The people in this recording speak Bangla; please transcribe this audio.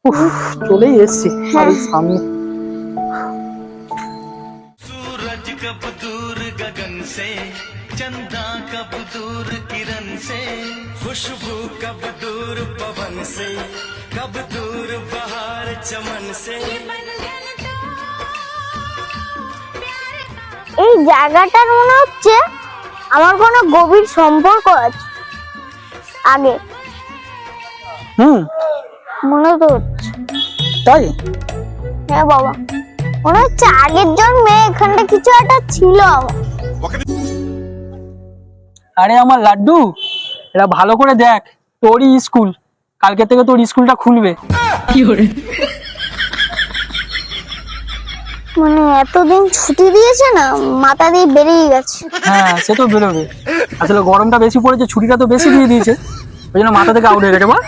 উফ, চলেই এসছি আর এই সামনে। सूरज कब दूर गगन से, चंदा कब दूर किरण से, खुशबू कब दूर पवन से, कब दूर बहार चमन से। এই জায়গাটার মনে হচ্ছে আমার কোনো গভীর সম্পর্ক আছে আগে, মনে তো হচ্ছে। তাই হ্যাঁ বাবা, মনে হচ্ছে আগের জন্মে এখানটা কিছু একটা ছিল আমার। আরে আমার লাড্ডু, এটা ভালো করে দেখ, তোরই স্কুল, কালকে থেকে তোর স্কুলটা খুলবে। মানে এতদিন ছুটি দিয়েছে না, মাথা দিয়ে বেরিয়ে গেছে। হ্যাঁ, সে তো বেরোবে, আসলে গরমটা বেশি পড়েছে, ছুটিটা তো বেশি দিয়ে দিয়েছে, ওই জন্য মাথা থেকে আউট হয়ে গেছে। বা